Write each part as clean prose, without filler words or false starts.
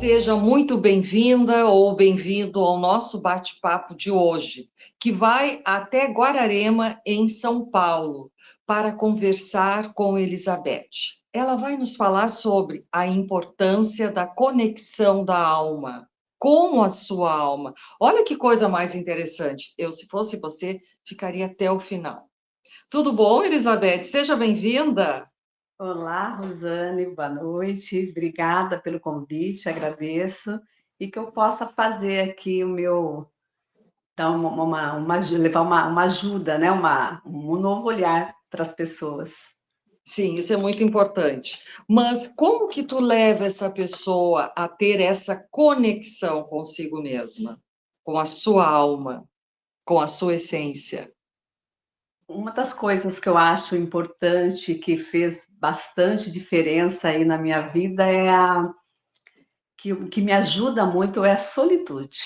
Seja muito bem-vinda ou bem-vindo ao nosso bate-papo de hoje, que vai até Guararema, em São Paulo, para conversar com Elizabeth. Ela vai nos falar sobre a importância da conexão da alma com a sua alma. Olha que coisa mais interessante. Eu, se fosse você, ficaria até o final. Tudo bom, Elizabeth? Seja bem-vinda. Olá, Rosane, boa noite. Obrigada pelo convite, agradeço. E que eu possa fazer aqui dar levar uma ajuda, né? Um novo olhar para as pessoas. Sim, isso é muito importante. Mas como que tu leva essa pessoa a ter essa conexão consigo mesma, com a sua alma, com a sua essência? Uma das coisas que eu acho importante, que fez bastante diferença aí na minha vida, o que me ajuda muito é a solitude.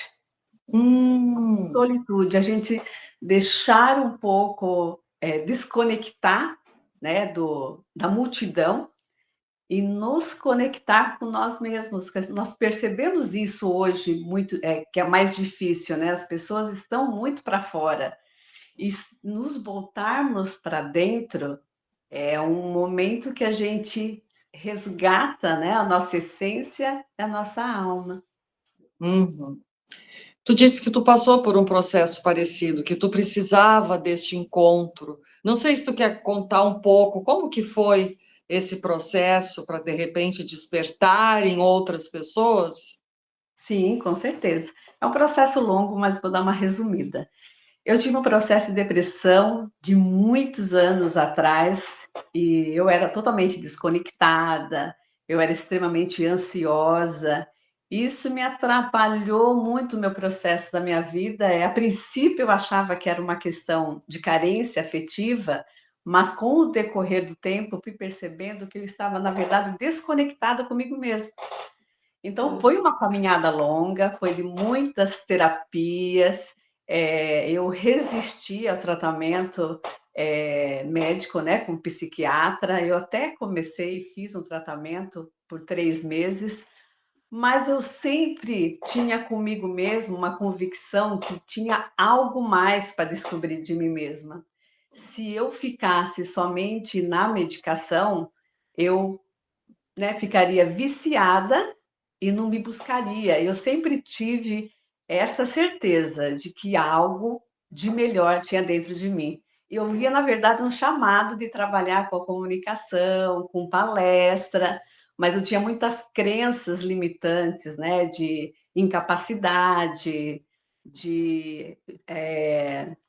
Hum, Solitude, a gente deixar um pouco, desconectar, né, da multidão e nos conectar com nós mesmos. Nós percebemos isso hoje muito, que é mais difícil, né? As pessoas estão muito para fora e nos voltarmos para dentro é um momento que a gente resgata, né, a nossa essência, a nossa alma. uhum. Tu disse que tu passou por um processo parecido, que tu precisava deste encontro. Não sei se tu quer contar um pouco como que foi esse processo para de repente despertar em outras pessoas? Sim, com certeza. É um processo longo, mas vou dar uma resumida. Eu tive um processo de depressão de muitos anos atrás e eu era totalmente desconectada, eu era extremamente ansiosa. Isso me atrapalhou muito o meu processo da minha vida. A princípio, eu achava que era uma questão de carência afetiva, mas com o decorrer do tempo, fui percebendo que eu estava, na verdade, desconectada comigo mesma. Então, foi uma caminhada longa, foi de muitas terapias. Eu resisti ao tratamento médico, né, com psiquiatra. Eu até comecei, fiz um tratamento por 3 meses, mas eu sempre tinha comigo mesmo uma convicção que tinha algo mais para descobrir de mim mesma. Se eu ficasse somente na medicação, eu, né, ficaria viciada e não me buscaria. Eu sempre tive essa certeza de que algo de melhor tinha dentro de mim. Eu via, na verdade, um chamado de trabalhar com a comunicação, com palestra, mas eu tinha muitas crenças limitantes, né, de incapacidade, de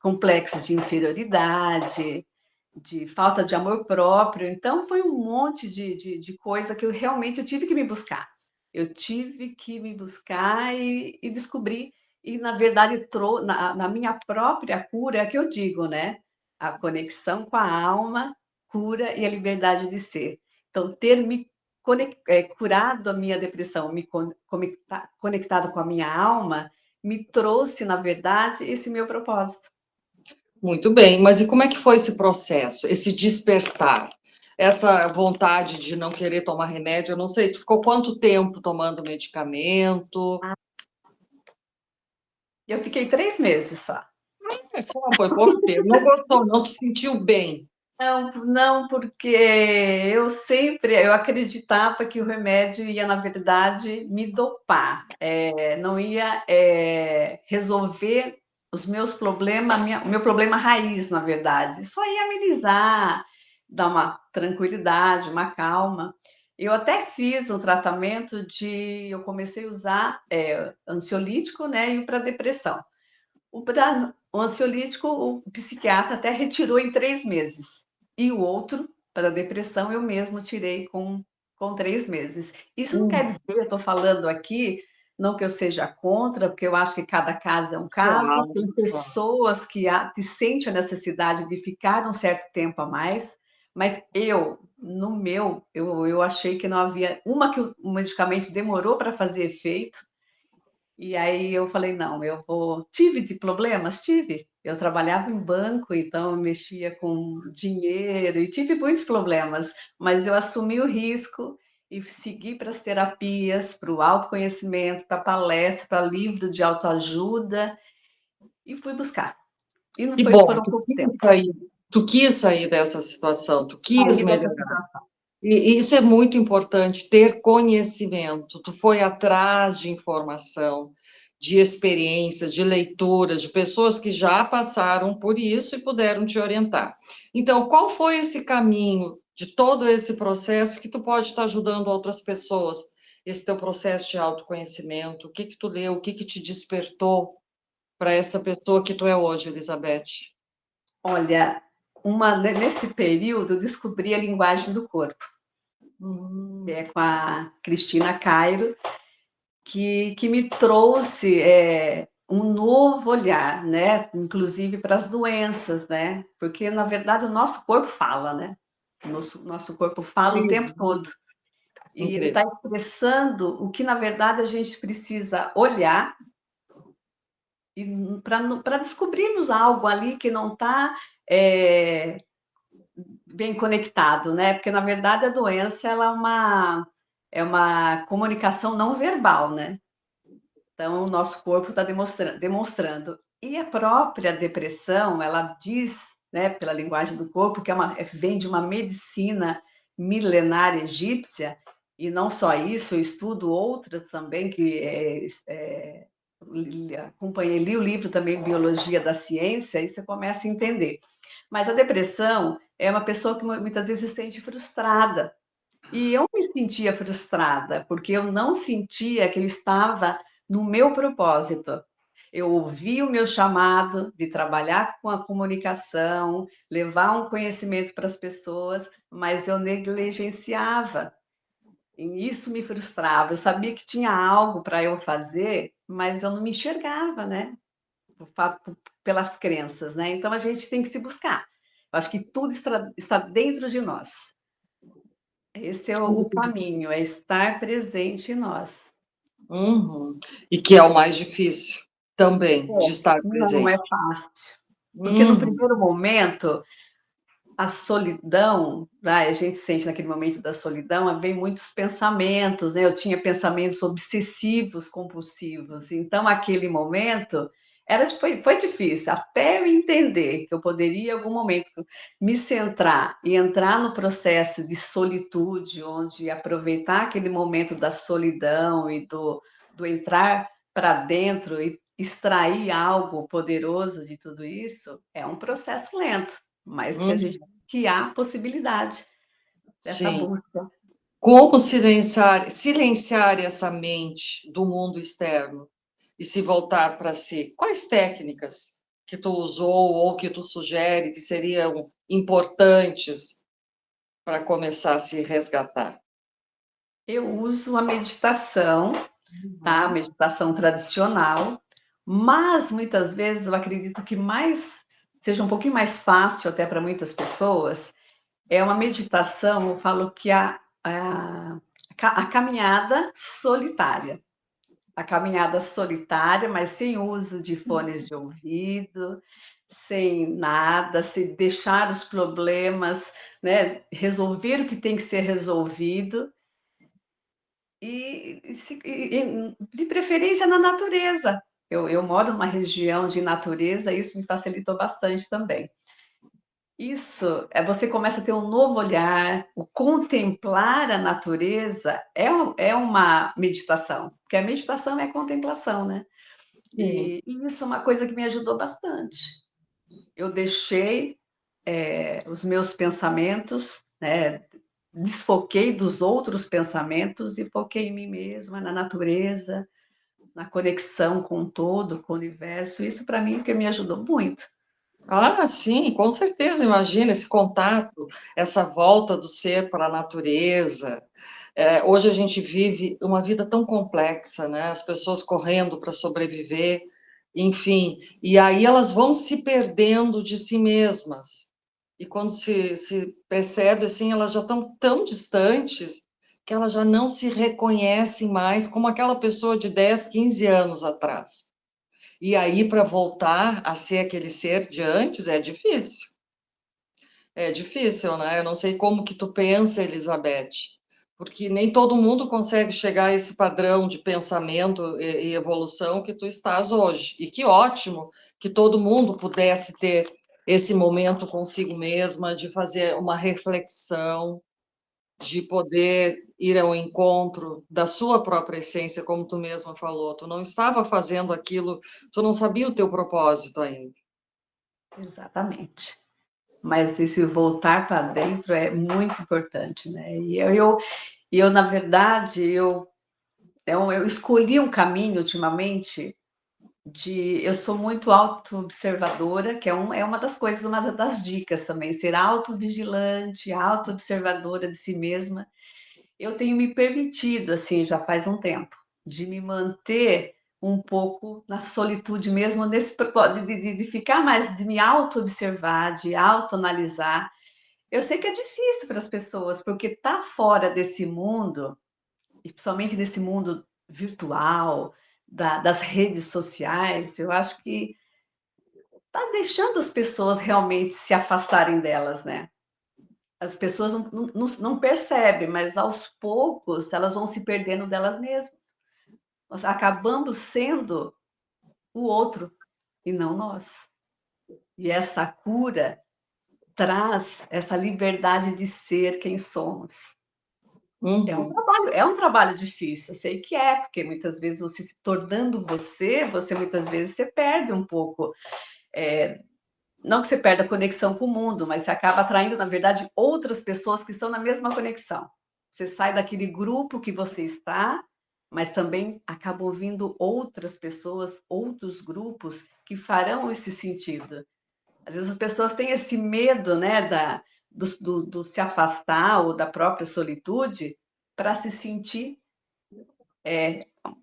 complexo de inferioridade, de falta de amor próprio. Então, foi um monte de coisa que eu tive que me buscar. Eu tive que me buscar e descobrir. E, na verdade, na minha própria cura, é que eu digo, né? A conexão com a alma, cura e a liberdade de ser. Então, ter me curado a minha depressão, conectado com a minha alma, me trouxe, na verdade, esse meu propósito. Muito bem, mas e como é que foi esse processo, esse despertar? Essa vontade de não querer tomar remédio, eu não sei, tu ficou quanto tempo tomando medicamento? Eu fiquei 3 meses só. É, só foi pouco tempo. Não gostou, não te sentiu bem. Não, não, porque eu acreditava que o remédio ia, na verdade, me dopar, não ia, resolver os meus problemas, o meu problema raiz, na verdade, só ia amenizar, dar uma tranquilidade, uma calma. Eu até fiz um tratamento eu comecei a usar ansiolítico, né, e o para depressão. O ansiolítico, o psiquiatra até retirou em 3 meses. E o outro, para depressão, eu mesmo tirei com 3 meses. Isso não quer Hum, dizer, eu estou falando aqui, não que eu seja contra, porque eu acho que cada caso é um caso. claro, Tem claro. pessoas que sentem a necessidade de ficar um certo tempo a mais, mas no meu, eu achei que não havia. Que o medicamento demorou para fazer efeito, e aí eu falei: "Não, eu vou". Tive de problemas? Tive. Eu trabalhava em banco, então eu mexia com dinheiro e tive muitos problemas, mas eu assumi o risco e segui para as terapias, para o autoconhecimento, para palestra, para livro de autoajuda, e fui buscar. E não Que foi bom, por um pouco tempo. tu quis sair dessa situação, tu quis Saí dessa melhorar. situação. E isso é muito importante, ter conhecimento. Tu foi atrás de informação, de experiências, de leituras, de pessoas que já passaram por isso e puderam te orientar. Então, qual foi esse caminho de todo esse processo que tu pode estar ajudando outras pessoas? Esse teu processo de autoconhecimento, o que que tu leu, o que que te despertou para essa pessoa que tu é hoje, Elizabeth? Olha, nesse período eu descobri a linguagem do corpo, que Hum, é com a Cristina Cairo, que me trouxe um novo olhar, né? Inclusive para as doenças, né? Porque, na verdade, o nosso corpo fala, né? Nosso corpo fala o tempo incrível, todo. E ele está incrível. expressando o que, na verdade, a gente precisa olhar para descobrirmos algo ali que não está bem conectado, né? Porque, na verdade, a doença ela é uma comunicação não verbal, né? Então, o nosso corpo está demonstrando. E a própria depressão, ela diz, né, pela linguagem do corpo, que vem de uma medicina milenar egípcia, e não só isso, eu estudo outras também, acompanhei, li o livro também, Biologia da Ciência, e você começa a entender. Mas a depressão é uma pessoa que muitas vezes se sente frustrada, e eu me sentia frustrada, porque eu não sentia que eu estava no meu propósito. Eu ouvi o meu chamado de trabalhar com a comunicação, levar um conhecimento para as pessoas, mas eu negligenciava. E isso me frustrava. Eu sabia que tinha algo para eu fazer, mas eu não me enxergava, né? Pelas crenças, né? Então a gente tem que se buscar. Eu acho que tudo está dentro de nós. Esse é o caminho, é estar presente em nós. Uhum. E que é o mais difícil também, de estar Não é presente. fácil, porque no Uhum. primeiro momento, a solidão, né, a gente sente naquele momento da solidão, vem muitos pensamentos, né? Eu tinha pensamentos obsessivos, compulsivos, então aquele momento foi difícil, até eu entender que eu poderia, em algum momento, me centrar e entrar no processo de solitude, onde aproveitar aquele momento da solidão e do entrar para dentro e extrair algo poderoso de tudo isso, é um processo lento, mas Uhum. que há possibilidade dessa Sim. busca. Como silenciar essa mente do mundo externo e se voltar para si? Quais técnicas que tu usou ou que tu sugere que seriam importantes para começar a se resgatar? Eu uso a meditação, tá? A Uhum. meditação tradicional, mas muitas vezes eu acredito que seja um pouquinho mais fácil até para muitas pessoas, é uma meditação, eu falo que a caminhada solitária. A caminhada solitária, mas sem uso de fones de ouvido, sem nada, se deixar os problemas, né, resolver o que tem que ser resolvido de preferência na natureza. Eu moro numa região de natureza, isso me facilitou bastante também. Isso, você começa a ter um novo olhar, o contemplar a natureza é uma meditação, porque a meditação é contemplação, né? Sim. E isso é uma coisa que me ajudou bastante. Eu deixei, os meus pensamentos, né, desfoquei dos outros pensamentos e foquei em mim mesma, na natureza, na conexão com o todo, com o universo. Isso para mim que me ajudou muito. Ah, sim, com certeza. Imagina esse contato, essa volta do ser para a natureza. Hoje a gente vive uma vida tão complexa, né? As pessoas correndo para sobreviver, enfim, e aí elas vão se perdendo de si mesmas. E quando se percebe assim, elas já estão tão distantes que elas já não se reconhecem mais como aquela pessoa de 10, 15 anos atrás. E aí, para voltar a ser aquele ser de antes, é difícil. É difícil, né? Eu não sei como que tu pensa, Elizabeth, porque nem todo mundo consegue chegar a esse padrão de pensamento e evolução que tu estás hoje. E que ótimo que todo mundo pudesse ter esse momento consigo mesma, de fazer uma reflexão, de poder ir ao encontro da sua própria essência, como tu mesma falou. Tu não estava fazendo aquilo, tu não sabia o teu propósito ainda. Exatamente. Mas esse voltar para dentro é muito importante, né? E eu na verdade, eu escolhi um caminho ultimamente eu sou muito auto-observadora, que é uma das coisas, uma das dicas também, ser auto-vigilante, auto-observadora de si mesma. Eu tenho me permitido, assim, já faz um tempo, de me manter um pouco na solitude mesmo, de ficar mais, de me auto-observar, de auto-analisar. Eu sei que é difícil para as pessoas, porque tá fora desse mundo, e principalmente nesse mundo virtual, das redes sociais, eu acho que está deixando as pessoas realmente se afastarem delas, né? As pessoas não percebem, mas aos poucos elas vão se perdendo delas mesmas. Nós acabamos sendo o outro e não nós. E essa cura traz essa liberdade de ser quem somos. Uhum. É um trabalho difícil, eu sei que é, porque muitas vezes você se tornando você muitas vezes você perde um pouco, não que você perda a conexão com o mundo, mas você acaba atraindo, na verdade, outras pessoas que estão na mesma conexão. Você sai daquele grupo que você está, mas também acaba ouvindo outras pessoas, outros grupos que farão esse sentido. Às vezes as pessoas têm esse medo, né, do se afastar ou da própria solitude para se sentir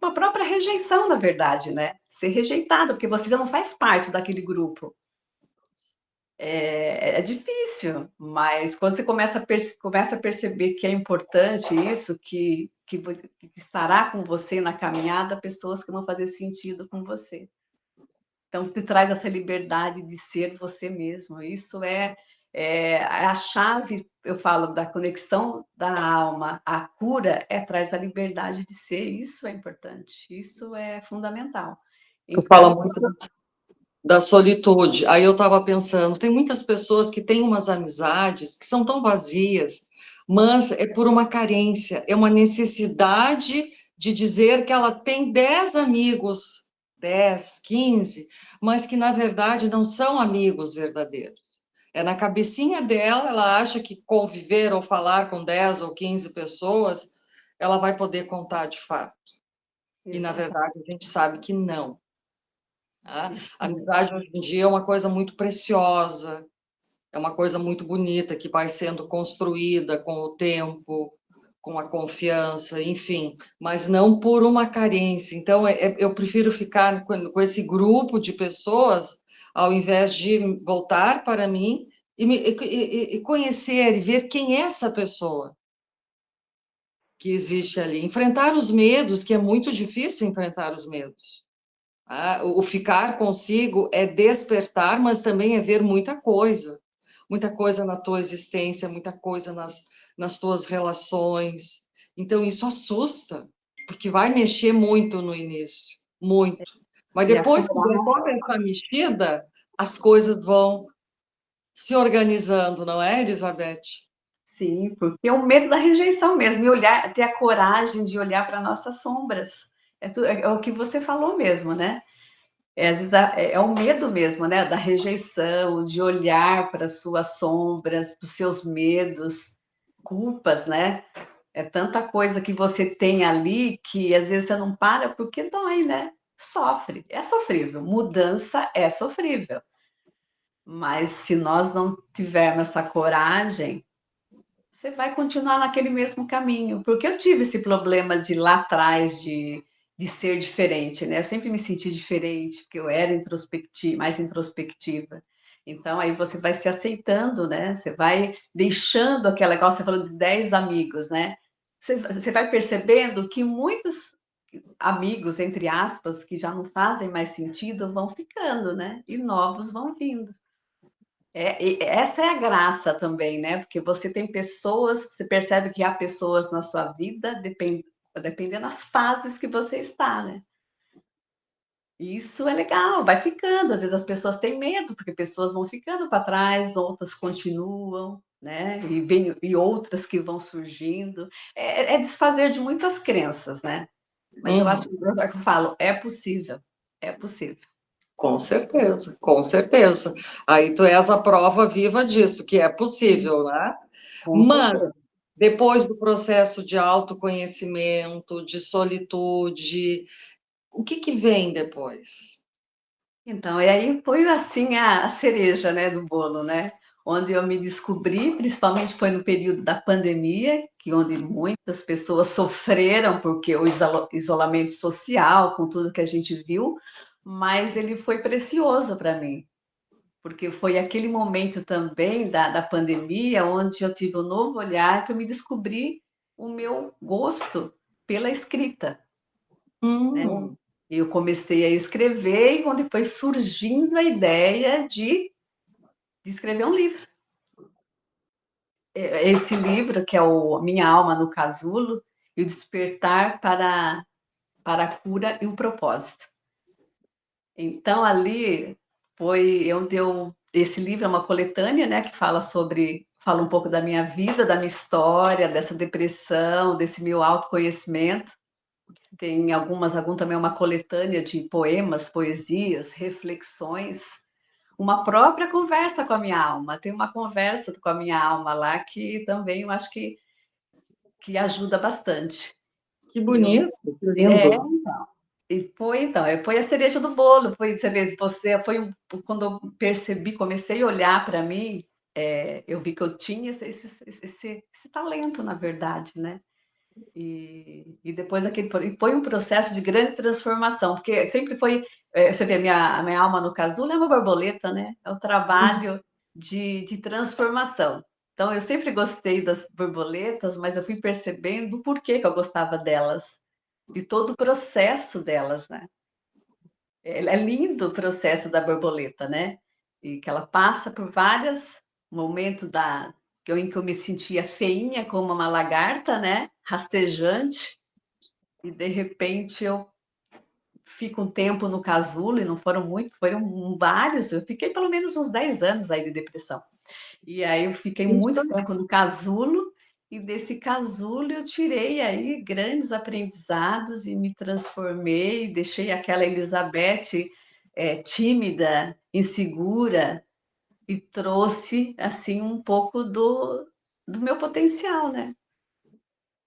uma própria rejeição, na verdade, né? Ser rejeitado, porque você já não faz parte daquele grupo. É difícil, mas quando você começa a perceber que é importante isso, que estará com você na caminhada pessoas que vão fazer sentido com você. Então, te traz essa liberdade de ser você mesmo. Isso é a chave, eu falo, da conexão da alma. A cura traz a liberdade de ser. Isso é importante, isso é fundamental. Tu fala Então, muito da solitude. Aí eu estava pensando, tem muitas pessoas que têm umas amizades que são tão vazias, mas é por uma carência, é uma necessidade de dizer que ela tem 10 amigos, 10, 15, mas que na verdade não são amigos verdadeiros. É na cabecinha dela, ela acha que conviver ou falar com 10 ou 15 pessoas, ela vai poder contar de fato. E na exatamente. verdade a gente sabe que não. Tá? Isso A mesmo. amizade hoje em dia é uma coisa muito preciosa, é uma coisa muito bonita que vai sendo construída com o tempo, com a confiança, enfim, mas não por uma carência. Então, eu prefiro ficar com esse grupo de pessoas ao invés de voltar para mim e conhecer e ver quem é essa pessoa que existe ali. Enfrentar os medos, que é muito difícil enfrentar os medos. O ficar consigo é despertar, mas também é ver muita coisa na tua existência, muita coisa nas tuas relações. Então, isso assusta, porque vai mexer muito no início, muito. Mas E a depois que der toda essa mexida, as coisas vão se organizando, não é, Elizabeth? sim, porque é o medo da rejeição mesmo, e olhar, ter a coragem de olhar para nossas sombras. É o que você falou mesmo, né? Às vezes é o medo mesmo, né? Da rejeição, de olhar para as suas sombras, para os seus medos, culpas, né? É tanta coisa que você tem ali que às vezes você não para porque dói, né? Sofre, é sofrível. Mudança é sofrível. Mas se nós não tivermos essa coragem, você vai continuar naquele mesmo caminho. Porque eu tive esse problema de lá atrás de ser diferente, né? Eu sempre me senti diferente, porque eu era introspectiva, mais introspectiva. Então, aí você vai se aceitando, né? Você vai deixando aquela, igual você falou de 10 amigos, né? Você vai percebendo que muitos amigos, entre aspas, que já não fazem mais sentido, vão ficando, né? E novos vão vindo. Essa é a graça também, né? Porque você tem pessoas, você percebe que há pessoas na sua vida, dependendo das fases que você está, né? Isso é legal, vai ficando. Às vezes as pessoas têm medo, porque pessoas vão ficando para trás, outras continuam, né? E outras que vão surgindo. É desfazer de muitas crenças, né? Mas eu acho Uhum. que é o que eu falo, é possível, é possível. Com certeza, com certeza. Aí tu és a prova viva disso, que é possível, né? Com Mas, certeza. depois do processo de autoconhecimento, de solitude, o que que vem depois? Então, e aí foi assim a cereja, né, do bolo, né? Onde eu me descobri, principalmente foi no período da pandemia, que onde muitas pessoas sofreram porque o isolamento social, com tudo que a gente viu, mas ele foi precioso para mim, porque foi aquele momento também da pandemia onde eu tive um novo olhar, que eu me descobri o meu gosto pela escrita, né? Hum, Eu comecei a escrever e quando foi surgindo a ideia de escrever um livro. Esse livro, que é o Minha Alma no Casulo, e o Despertar para a Cura e o Propósito. Então, ali foi onde esse livro é uma coletânea, né, que fala um pouco da minha vida, da minha história, dessa depressão, desse meu autoconhecimento. Tem algum também uma coletânea de poemas, poesias, reflexões, uma própria conversa com a minha alma. Tem uma conversa com a minha alma lá que também eu acho que ajuda bastante. que E eu me bonito, que é, lindo. foi a cereja do bolo, você foi quando eu percebi, comecei a olhar para mim, eu vi que eu tinha esse talento, na verdade, né? E depois foi um processo de grande transformação, porque sempre foi, você vê, a minha alma no casulo é uma borboleta, né? É um trabalho de transformação. Então, eu sempre gostei das borboletas, mas eu fui percebendo o porquê que eu gostava delas, e todo o processo delas, né? É lindo o processo da borboleta, né? E que ela passa por vários momentos em que eu me sentia feinha como uma lagarta, né? Rastejante, e de repente eu fico um tempo no casulo, e não foram muitos, foram vários, eu fiquei pelo menos uns 10 anos aí de depressão. E aí eu fiquei muito tempo no casulo, e desse casulo eu tirei aí grandes aprendizados e me transformei, deixei aquela Elizabeth tímida, insegura, e trouxe assim um pouco do meu potencial, né?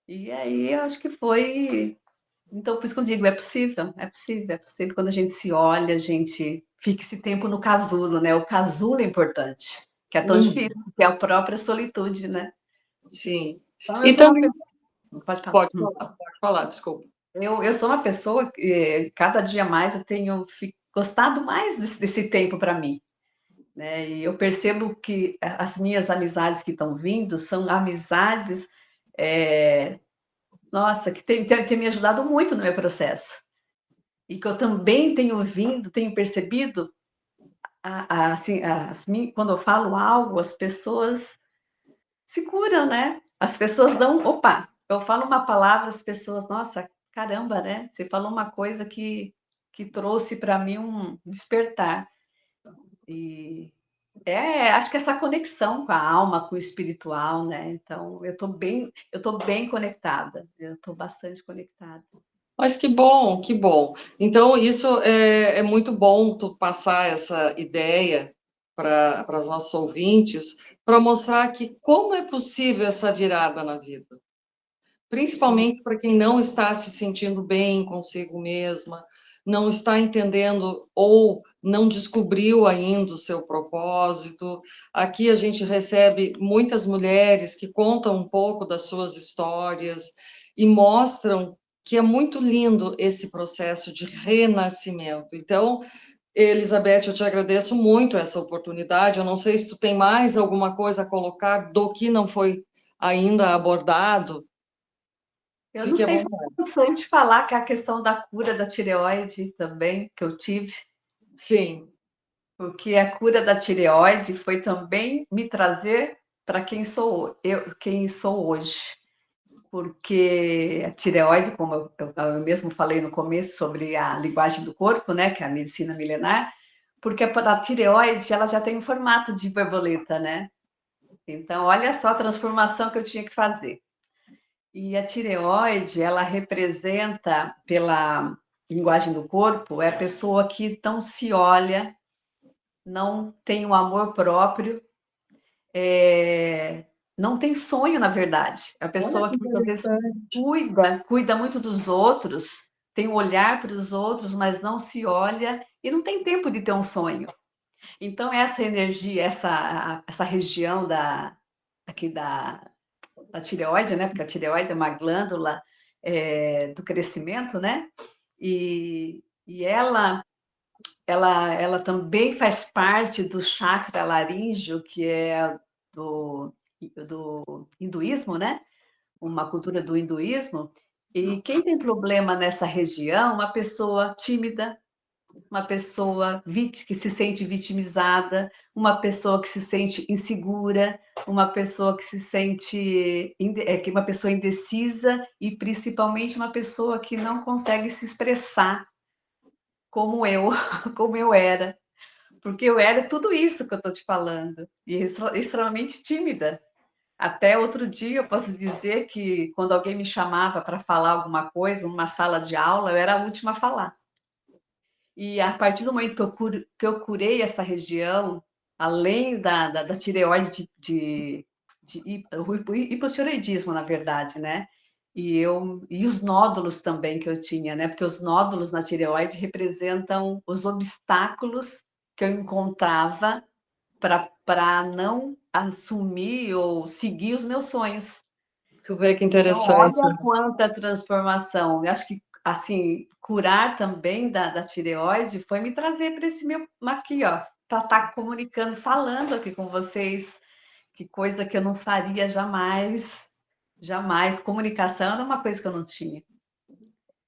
E aí eu acho que foi. Então, por isso que eu digo, é possível, é possível, é possível. Quando a gente se olha, a gente fica esse tempo no casulo, né? O casulo é importante, que é tão Uhum, difícil, que é a própria solitude, né? sim. Então, eu E sou uma também, pessoa. Pode falar. pode falar, desculpa. Eu sou uma pessoa que cada dia mais eu tenho gostado mais desse tempo para mim, né? E eu percebo que as minhas amizades que estão vindo são amizades, é, nossa, que tem me ajudado muito no meu processo. E que eu também tenho percebido, assim, quando eu falo algo, as pessoas se curam, né? As pessoas dão, opa, eu falo uma palavra, as pessoas, nossa, caramba, né? Você falou uma coisa que trouxe para mim um despertar. E acho que essa conexão com a alma, com o espiritual, né? Então, eu tô bem conectada, eu estou bastante conectada. Mas que bom, que bom. Então, isso é muito bom tu passar essa ideia para os nossos ouvintes, para mostrar que como é possível essa virada na vida, principalmente para quem não está se sentindo bem consigo mesma, não está entendendo ou não descobriu ainda o seu propósito. Aqui a gente recebe muitas mulheres que contam um pouco das suas histórias e mostram que é muito lindo esse processo de renascimento. Então, Elizabeth, eu te agradeço muito essa oportunidade. Eu não sei se tu tem mais alguma coisa a colocar do que não foi ainda abordado. Eu não Fique à sei se é vontade. interessante falar que a questão da cura da tireoide também, que eu tive. Sim. Porque a cura da tireoide foi também me trazer para quem sou hoje. Porque a tireoide, como eu mesmo falei no começo sobre a linguagem do corpo, né, que é a medicina milenar, porque a tireoide ela já tem um formato de borboleta, né? Então, olha só a transformação que eu tinha que fazer. E a tireoide, ela representa, pela linguagem do corpo, é a pessoa que não se olha, não tem um amor próprio, não tem sonho, na verdade. É a Olha pessoa que que muitas vezes interessante. cuida muito dos outros, tem um olhar para os outros, mas não se olha e não tem tempo de ter um sonho. Então, essa energia, essa região aqui da tireoide, né? Porque a tireoide é uma glândula do crescimento, né? E ela também faz parte do chakra laríngeo, que é do hinduísmo, né? Uma cultura do hinduísmo. E quem tem problema nessa região, uma pessoa tímida, uma pessoa que se sente vitimizada, uma pessoa que se sente insegura, uma pessoa que se sente uma pessoa indecisa e principalmente uma pessoa que não consegue se expressar como eu, como eu era, porque eu era tudo isso que eu estou te falando e extremamente tímida. Até outro dia eu posso dizer que quando alguém me chamava para falar alguma coisa numa sala de aula, eu era a última a falar. E a partir do momento que eu curei essa região, além da tireoide hipotireoidismo, na verdade, né? E os nódulos também que eu tinha, né? Porque os nódulos na tireoide representam os obstáculos que eu encontrava para não assumir ou seguir os meus sonhos. Tu vê que Então, interessante. olha quanta transformação. Eu acho que, assim, curar também da tireoide foi me trazer para esse meu aqui, ó, para estar comunicando, falando aqui com vocês, que coisa que eu não faria jamais, jamais. Comunicação era uma coisa que eu não tinha.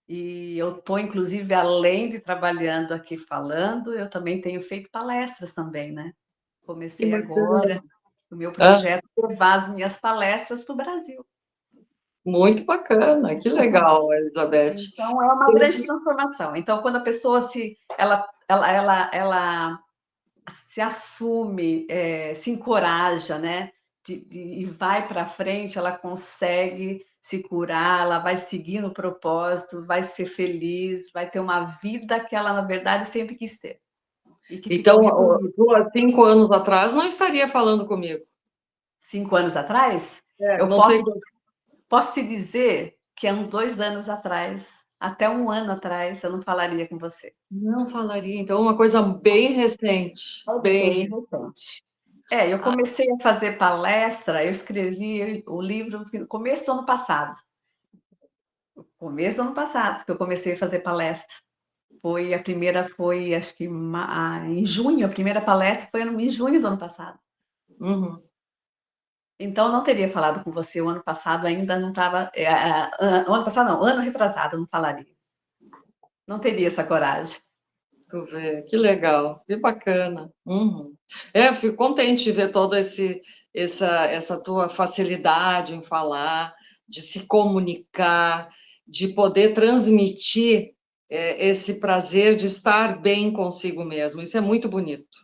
E eu estou, inclusive, além de trabalhando aqui falando, eu também tenho feito palestras também, né? Que Comecei bacana. agora o meu Ah, projeto é levar as minhas palestras para o Brasil. muito bacana, que legal, Elizabeth. Então, é uma grande transformação. Então, quando a pessoa ela se assume, se encoraja, né? E vai para frente, ela consegue se curar, ela vai seguir no propósito, vai ser feliz, vai ter uma vida que ela, na verdade, sempre quis ter. E que ficou Então, reprimida. tu, há 5 anos atrás, não estaria falando comigo. 5 anos atrás, É, eu não sei. posso te dizer que há uns 2 anos atrás, até um ano atrás, eu não falaria com você. Não falaria. Então, uma coisa bem recente. É Bem. bem recente. Eu Ah, comecei a fazer palestra, eu escrevi o livro no começo do ano passado. Começo do ano passado que eu comecei a fazer palestra. A primeira foi, acho que em junho, a primeira palestra foi em junho do ano passado. uhum. Então, não teria falado com você o ano passado, ainda não estava. O ano passado, não, ano retrasado, não falaria. Não teria essa coragem. Tu vê, que legal, que bacana. Uhum. Eu fico contente de ver toda essa tua facilidade em falar, de se comunicar, de poder transmitir esse prazer de estar bem consigo mesmo. Isso é muito bonito.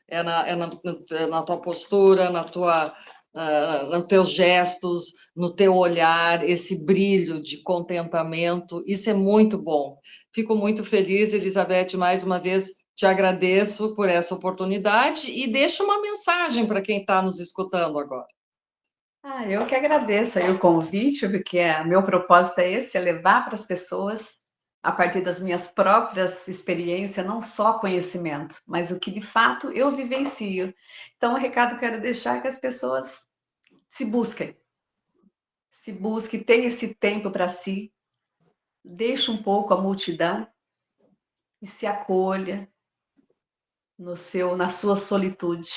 É na tua postura, nos teus gestos, no teu olhar, esse brilho de contentamento. Isso é muito bom. Fico muito feliz, Elizabeth, mais uma vez te agradeço por essa oportunidade e deixo uma mensagem para quem está nos escutando agora. Eu que agradeço aí o convite, porque meu propósito é esse, é levar para as pessoas, a partir das minhas próprias experiências, não só conhecimento, mas o que de fato eu vivencio. Então, o recado que eu quero deixar é que as pessoas se busquem, tenham esse tempo para si, deixe um pouco a multidão e se acolha na sua solitude,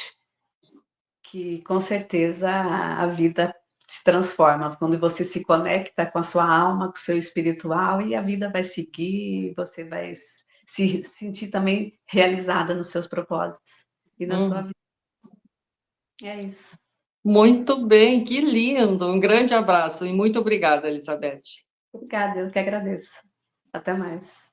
que com certeza a vida se transforma quando você se conecta com a sua alma, com o seu espiritual, e a vida vai seguir, você vai se sentir também realizada nos seus propósitos e na sua vida. É isso. Muito bem, que lindo. Um grande abraço e muito obrigada, Elizabeth. Obrigada, eu que agradeço. Até mais.